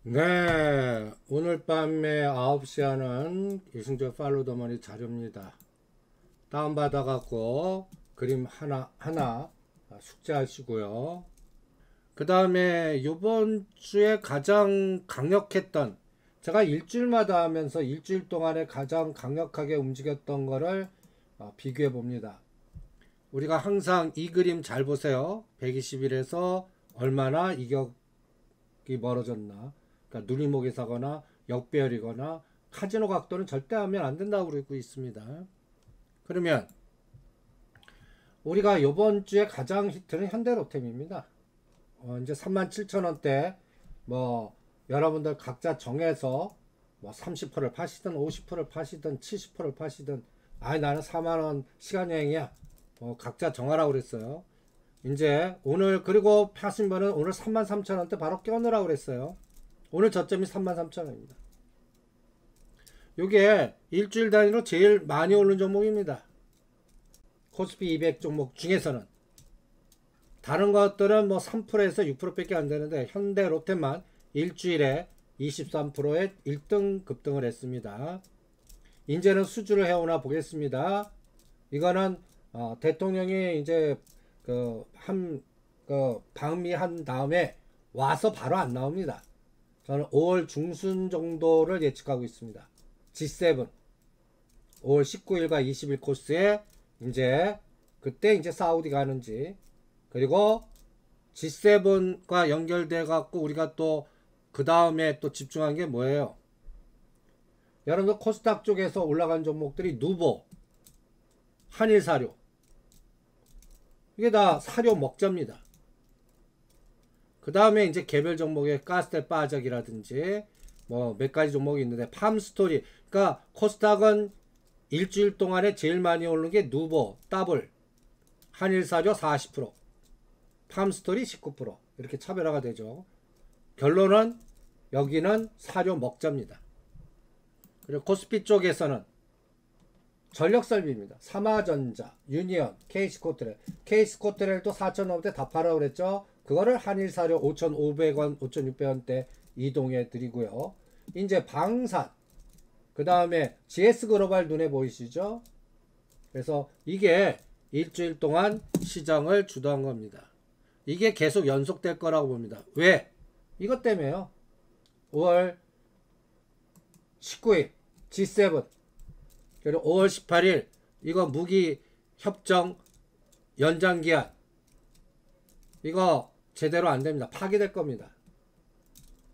네, 오늘 밤에 9시 하는 이승재 팔로우 더 머니 자료입니다. 다운받아갖고 그림 하나 숙제하시고요. 그 다음에 이번 주에 가장 강력했던, 제가 일주일마다 하면서 일주일 동안에 가장 강력하게 움직였던 거를 비교해 봅니다. 우리가 항상 이 그림 잘 보세요. 120일에서 얼마나 이격이 멀어졌나. 그러니까 누리목이 사거나 역배열이거나 카지노 각도는 절대 하면 안 된다고 그러고 있습니다. 그러면 우리가 이번 주에 가장 히트는 현대로템입니다. 이제 37,000원대 뭐 여러분들 각자 정해서 뭐 30%를 파시든 50%를 파시든 70%를 파시든 나는 4만원 시간여행이야. 각자 정하라고 그랬어요. 이제 오늘 그리고 파신 분은 오늘 33,000원대 바로 껴넣으라고 그랬어요. 오늘 저점이 33,000원입니다. 이게 일주일 단위로 제일 많이 오른 종목입니다. 코스피 200 종목 중에서는. 다른 것들은 뭐 3%에서 6% 밖에 안 되는데 현대 롯데만 일주일에 23%의 1등 급등을 했습니다. 이제는 수주를 해오나 보겠습니다. 이거는 대통령이 이제 방미한 다음에 와서 바로 안 나옵니다. 저는 5월 중순 정도를 예측하고 있습니다. G7 5월 19일과 20일 코스에 이제 그때 이제 사우디 가는지, 그리고 G7과 연결돼 갖고 우리가 또 그 다음에 또 집중한 게 뭐예요? 여러분들 코스닥 쪽에서 올라간 종목들이 누보, 한일사료, 이게 다 사료 먹자입니다. 그 다음에 이제 개별 종목에 가스텔 빠적이라든지 뭐 몇 가지 종목이 있는데 팜스토리, 그러니까 코스닥은 일주일 동안에 제일 많이 오르는 게 누보, 더블, 한일사료 40%, 팜스토리 19%, 이렇게 차별화가 되죠. 결론은 여기는 사료 먹자입니다. 그리고 코스피 쪽에서는 전력설비입니다. 삼화전자, 유니언, 케이스코트렐. 케이스코트렐도 4,000원 넘을 때 다 팔아고 그랬죠. 그거를 한일사료 5,500원, 5,600원대 이동해 드리고요. 이제 방산, 그 다음에 GS글로벌 눈에 보이시죠? 그래서 이게 일주일 동안 시장을 주도한 겁니다. 이게 계속 연속될 거라고 봅니다. 왜? 이것 때문에요. 5월 19일 G7, 그리고 5월 18일 이거 무기 협정 연장기한, 이거 제대로 안 됩니다. 파기될 겁니다.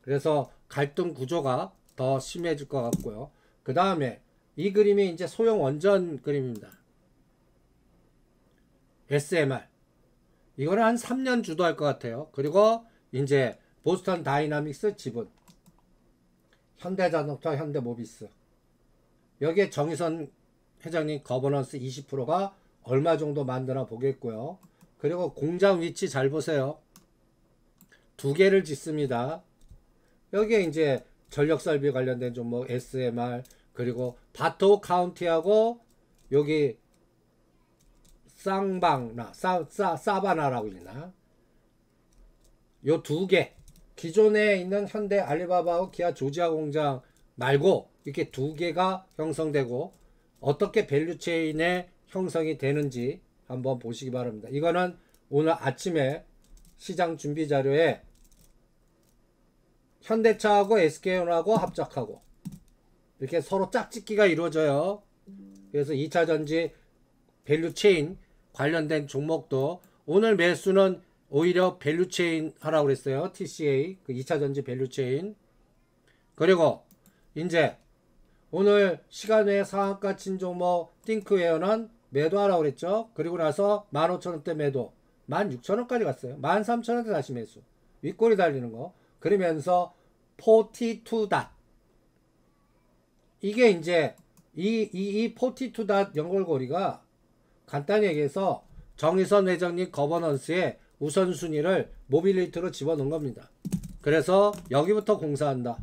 그래서 갈등 구조가 더 심해질 것 같고요. 그 다음에 이 그림이 이제 소형 원전 그림입니다. SMR. 이거는 한 3년 주도할 것 같아요. 그리고 이제 보스턴 다이나믹스 지분, 현대자동차, 현대모비스. 여기에 정의선 회장님 거버넌스 20%가 얼마 정도 만드나 보겠고요. 그리고 공장 위치 잘 보세요. 두 개를 짓습니다. 여기에 이제 전력설비 관련된 종목 SMR, 그리고 바토 카운티하고 여기 쌍방나 사바나라고 있나, 요 두 개, 기존에 있는 현대 알리바바하고 기아 조지아 공장 말고 이렇게 두 개가 형성되고 어떻게 밸류체인의 형성이 되는지 한번 보시기 바랍니다. 이거는 오늘 아침에 시장 준비 자료에 현대차하고 SK온하고 합작하고 이렇게 서로 짝짓기가 이루어져요. 그래서 2차전지 밸류체인 관련된 종목도 오늘 매수는 오히려 밸류체인 하라고 그랬어요. TCA 그 2차전지 밸류체인. 그리고 이제 오늘 시간 외에 상한가 친 종목 띵크웨어는 매도하라고 그랬죠. 그리고 나서 15,000원대 매도, 16,000원까지 갔어요. 13,000원대 다시 매수, 윗골이 달리는 거. 그러면서 42닷, 이게 이제 이 42닷 연결고리가 간단히 얘기해서 정의선 회장님 거버넌스에 우선순위를 모빌리티로 집어넣은 겁니다. 그래서 여기부터 공사한다.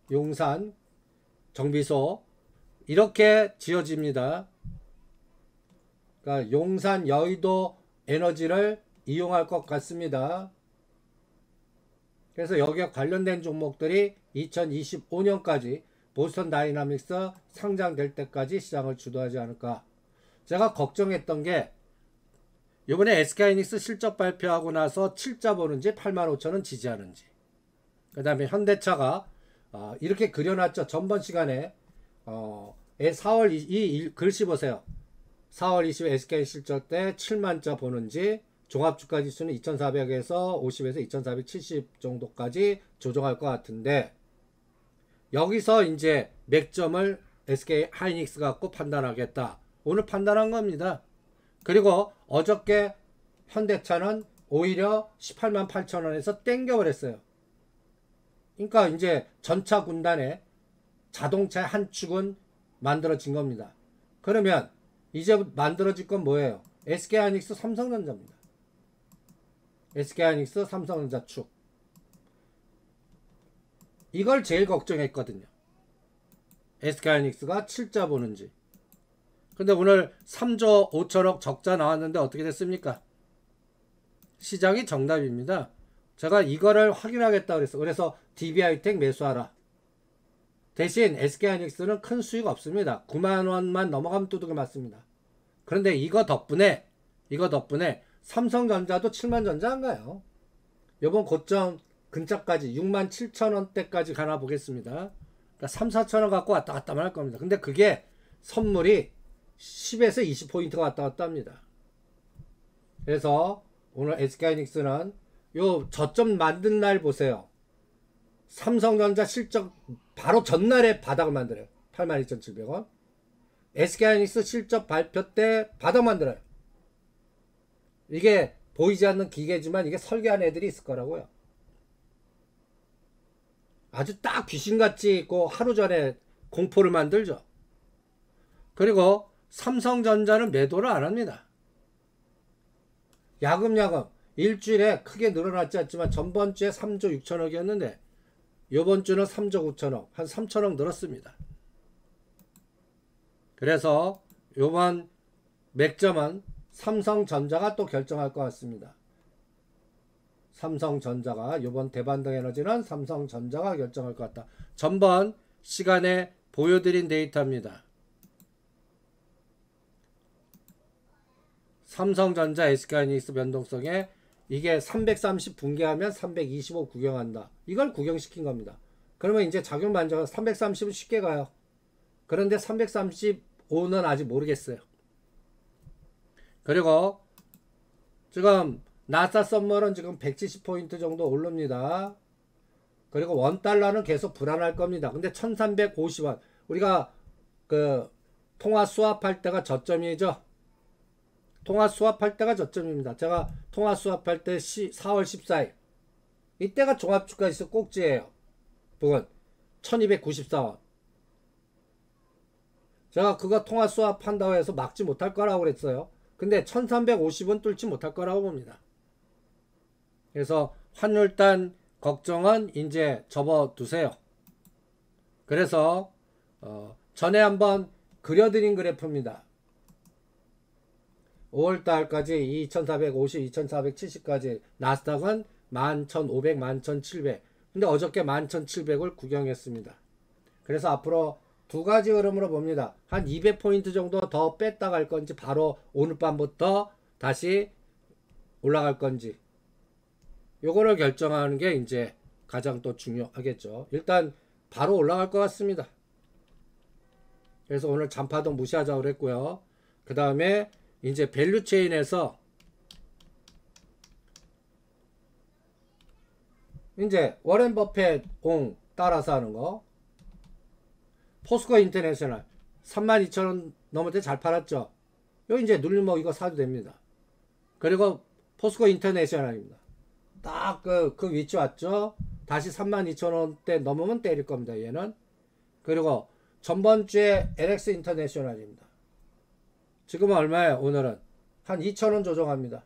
용산 정비소 이렇게 지어집니다. 그러니까 용산 여의도 에너지를 이용할 것 같습니다. 그래서 여기에 관련된 종목들이 2025년까지 보스턴 다이나믹스 상장될 때까지 시장을 주도하지 않을까. 제가 걱정했던 게 이번에 SK하이닉스 실적 발표하고 나서 7자 보는지 85,000원 지지하는지, 그 다음에 현대차가 이렇게 그려놨죠. 전번 시간에 4월 이 글씨 보세요. 4월 20일 SK 실적 때 7만자 보는지, 종합주가 지수는 2400에서 50에서 2470 정도까지 조정할 것 같은데, 여기서 이제 맥점을 SK 하이닉스 갖고 판단하겠다. 오늘 판단한 겁니다. 그리고 어저께 현대차는 오히려 18만 8천원에서 땡겨버렸어요. 그러니까 이제 전차 군단의 자동차의 한 축은 만들어진 겁니다. 그러면 이제 만들어질 건 뭐예요? SK하이닉스 삼성전자입니다. SK하이닉스 삼성전자 축. 이걸 제일 걱정했거든요. SK하이닉스가 7자 보는지. 근데 오늘 3조 5천억 적자 나왔는데 어떻게 됐습니까? 시장이 정답입니다. 제가 이거를 확인하겠다 그랬어. 그래서 DB하이텍 매수하라. 대신 SK하이닉스는 큰 수익 없습니다. 9만원만 넘어가면 두둑이 맞습니다. 그런데 이거 덕분에 삼성전자도 7만전자 한가요? 요번 고점 근처까지 6만 7천원대까지 가나 보겠습니다. 그러니까 3, 4천원 갖고 왔다 갔다만 할 겁니다. 근데 그게 선물이 10에서 20포인트가 왔다 갔다 합니다. 그래서 오늘 SK하이닉스는 요 저점 만든 날 보세요. 삼성전자 실적 바로 전날에 바닥을 만들어요. 82,700원. SK하이닉스 실적 발표 때 바닥 만들어요. 이게 보이지 않는 기계지만 이게 설계한 애들이 있을 거라고요. 아주 딱 귀신같이 있고 하루 전에 공포를 만들죠. 그리고 삼성전자는 매도를 안 합니다. 야금야금 일주일에 크게 늘어났지 않지만 전번 주에 3조 6천억이었는데 이번 주는 3조 9천억, 한 3천억 늘었습니다. 그래서 이번 맥점은 삼성전자가 또 결정할 것 같습니다. 삼성전자가 이번 대반등 에너지는 삼성전자가 결정할 것 같다. 전번 시간에 보여드린 데이터입니다. 삼성전자 SK하이닉스 변동성에 이게 330 붕괴하면 325 구경한다. 이걸 구경시킨 겁니다. 그러면 이제 작용 반전 330은 쉽게 가요. 그런데 335는 아직 모르겠어요. 그리고 지금 나사 썸머는 지금 170포인트 정도 오릅니다. 그리고 원달러는 계속 불안할 겁니다. 근데 1350원. 우리가 그 통화 수합할 때가 저점이죠. 통화 수합할 때가 저점입니다. 제가 통화 수합할 때 4월 14일. 이때가 종합주가지수 꼭지예요. 부근 1294원. 제가 그거 통화 수합한다고 해서 막지 못할 거라고 그랬어요. 근데 1350은 뚫지 못할 거라고 봅니다. 그래서 환율단 걱정은 이제 접어두세요. 그래서 전에 한번 그려드린 그래프입니다. 5월달까지 2450, 2470까지 나스닥은 11,500, 11,700. 근데 어저께 11,700을 구경했습니다. 그래서 앞으로 두 가지 흐름으로 봅니다. 한 200포인트 정도 더 뺐다 갈 건지 바로 오늘 밤부터 다시 올라갈 건지 요거를 결정하는 게 이제 가장 또 중요하겠죠. 일단 바로 올라갈 것 같습니다. 그래서 오늘 잔파동 무시하자고 그랬고요. 그 다음에 이제 밸류 체인에서 이제 워렌 버핏 공 따라서 하는 거. 포스코 인터내셔널 32,000원 넘을 때 잘 팔았죠. 여기 이제 눌리면 이거 사도 됩니다. 그리고 포스코 인터내셔널입니다. 딱 그 위치 왔죠. 다시 32,000원대 넘으면 때릴 겁니다. 얘는. 그리고 전번주에 LX 인터내셔널입니다. 지금은 얼마예요? 오늘은 한 2,000원 조정합니다.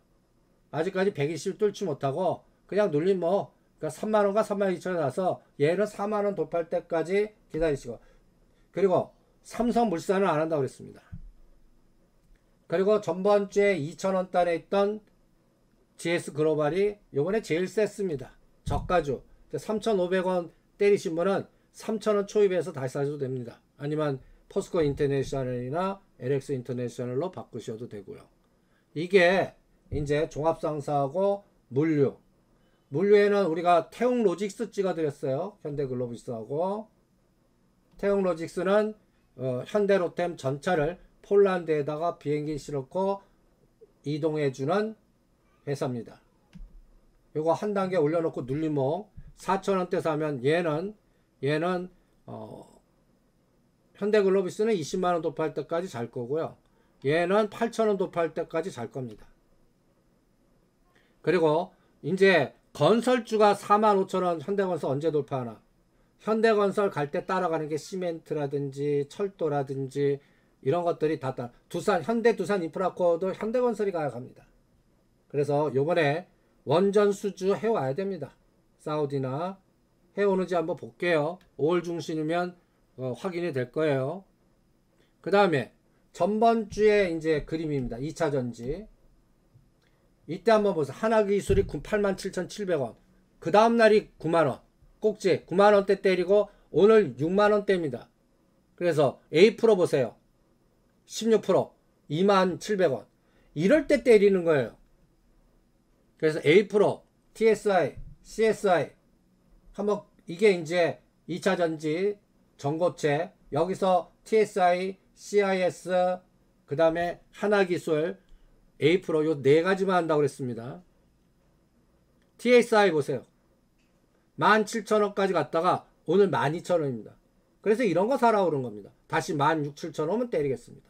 아직까지 120 뚫지 못하고 그냥 눌림 뭐 그러니까 3만원과 32,000원 나서 얘는 4만원 돌파할 때까지 기다리시고, 그리고 삼성물산은 안 한다고 그랬습니다. 그리고 전번주에 2,000원단에 있던 GS 글로벌이 요번에 제일 셌습니다. 저가주 3,500원 때리신 분은 3,000원 초입해서 다시 사셔도 됩니다. 아니면 포스코 인터내셔널이나 LX 인터내셔널로 바꾸셔도 되고요. 이게 이제 종합상사하고 물류에는 우리가 태웅로직스 찍어드렸어요. 현대글로비스하고 태웅로직스는 현대로템 전차를 폴란드에다가 비행기 실었고 이동해주는 회사입니다. 요거 한 단계 올려놓고 눌리목 4,000원대 사면 얘는 현대글로비스는 20만원 도파할 때까지 잘 거고요. 얘는 8,000원 도파할 때까지 잘 겁니다. 그리고 이제 건설주가 45,000원 현대건설 언제 돌파하나? 현대건설 갈 때 따라가는 게 시멘트라든지 철도라든지 이런 것들이 다 현대 두산 인프라코어도 현대건설이 가야 합니다. 그래서 요번에 원전 수주 해와야 됩니다. 사우디나 해오는지 한번 볼게요. 5월 중순이면 확인이 될 거예요. 그 다음에 전번주에 이제 그림입니다. 2차 전지. 이때 한번 보세요. 하나기술이 87,700원. 그 다음날이 9만원. 꼭지 9만원대 때리고 오늘 6만원대입니다. 그래서 A 프로 보세요. 16% 27,000원. 이럴 때 때리는 거예요. 그래서 A 프로, TSI, CSI 한번 이게 이제 2차 전지 전고체 여기서 TSI, CIS 그 다음에 하나기술 A 프로 요 네 가지만 한다고 그랬습니다. TSI 보세요. 17,000원까지 갔다가 오늘 12,000원입니다. 그래서 이런 거 사라 그런 겁니다. 다시 16,700원은 때리겠습니다.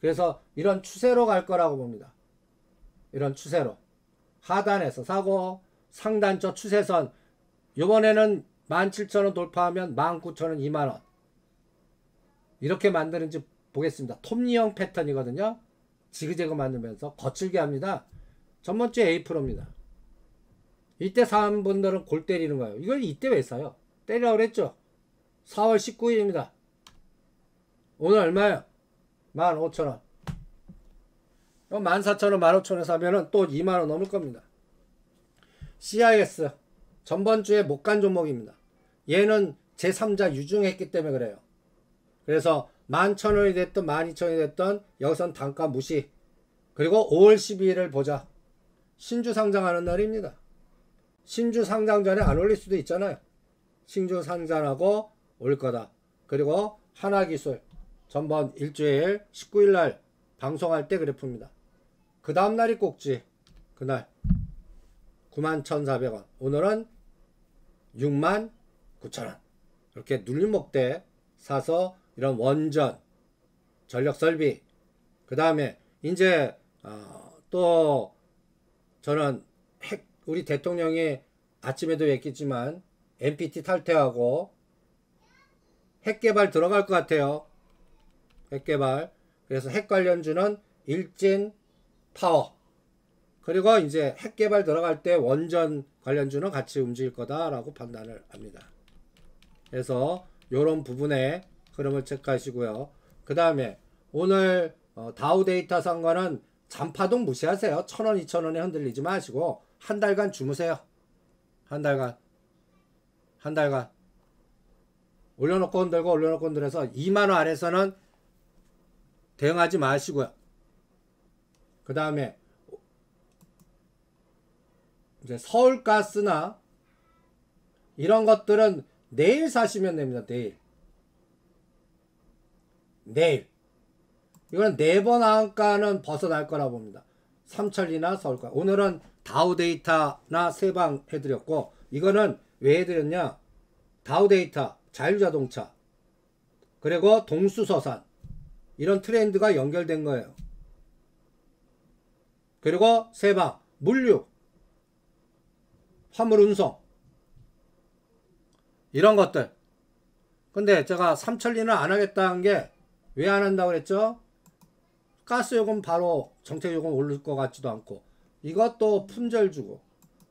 그래서 이런 추세로 갈 거라고 봅니다. 이런 추세로 하단에서 사고 상단적 추세선 요번에는 17,000원 돌파하면 19,000원 2만원 이렇게 만드는지 보겠습니다. 톱니형 패턴이거든요. 지그재그 만들면서 거칠게 합니다. 전번주에 A 프로입니다. 이때 산 분들은 골 때리는 거예요. 이걸 이때 왜 사요? 때리라고 그랬죠. 4월 19일입니다. 오늘 얼마예요? 15,000원. 14,000원, 15,000원 사면은 또 2만원 넘을 겁니다. CIS. 전번주에 못 간 종목입니다. 얘는 제3자 유증했기 때문에 그래요. 그래서 11,000원이 됐든 12,000원이 됐든 여기선 단가 무시. 그리고 5월 12일을 보자. 신주 상장하는 날입니다. 신주 상장 전에 안 올릴 수도 있잖아요. 신주 상장하고 올 거다. 그리고 하나기술 전번 일주일 19일날 방송할 때 그래프입니다. 그 다음날이 꼭지. 그날 91,400원. 오늘은 69,000원. 이렇게 눌림목 때 사서 이런 원전 전력설비 그 다음에 이제 또 저는 우리 대통령이 아침에도 얘기했지만 NPT 탈퇴하고 핵개발 들어갈 것 같아요. 핵개발. 그래서 핵 관련주는 일진 파워. 그리고 이제 핵개발 들어갈 때 원전 관련주는 같이 움직일 거다라고 판단을 합니다. 그래서 이런 부분에 흐름을 체크하시고요. 그 다음에 오늘 다우데이터 산 거는 잔파동 무시하세요. 1,000원, 2,000원에 흔들리지 마시고 한 달간 주무세요. 한 달간 올려놓고 흔들고 올려놓고 흔들어서 2만원 아래서는 대응하지 마시고요. 그 다음에 이제 서울가스나 이런 것들은 내일 사시면 됩니다. 내일 이거는 4번 한가는 벗어날 거라 봅니다. 삼천리나 서울가. 오늘은 다우데이터나 세방 해드렸고 이거는 왜 해드렸냐, 다우데이터 자율자동차 그리고 동수서산 이런 트렌드가 연결된 거예요. 그리고 세방 물류 화물 운송 이런 것들. 근데 제가 삼천리는 안 하겠다는 게 왜 안 한다고 그랬죠? 가스요금 바로 정책요금 오를 것 같지도 않고 이것도 품절 주고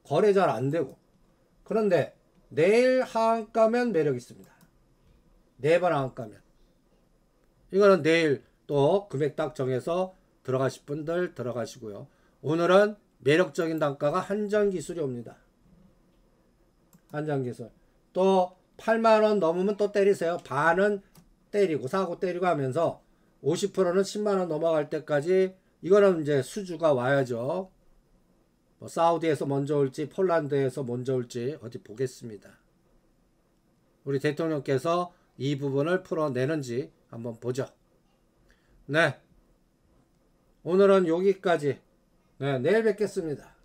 거래 잘 안 되고. 그런데 내일 하한가면 매력 있습니다. 4번 하한가면 이거는 내일 또 금액 딱 정해서 들어가실 분들 들어가시고요. 오늘은 매력적인 단가가 한전기술이 옵니다. 간장게살. 또 8만원 넘으면 또 때리세요. 반은 때리고 사고 때리고 하면서 50%는 10만원 넘어갈 때까지 이거는 이제 수주가 와야죠. 뭐 사우디에서 먼저 올지 폴란드에서 먼저 올지 어디 보겠습니다. 우리 대통령께서 이 부분을 풀어내는지 한번 보죠. 네, 오늘은 여기까지. 네, 내일 뵙겠습니다.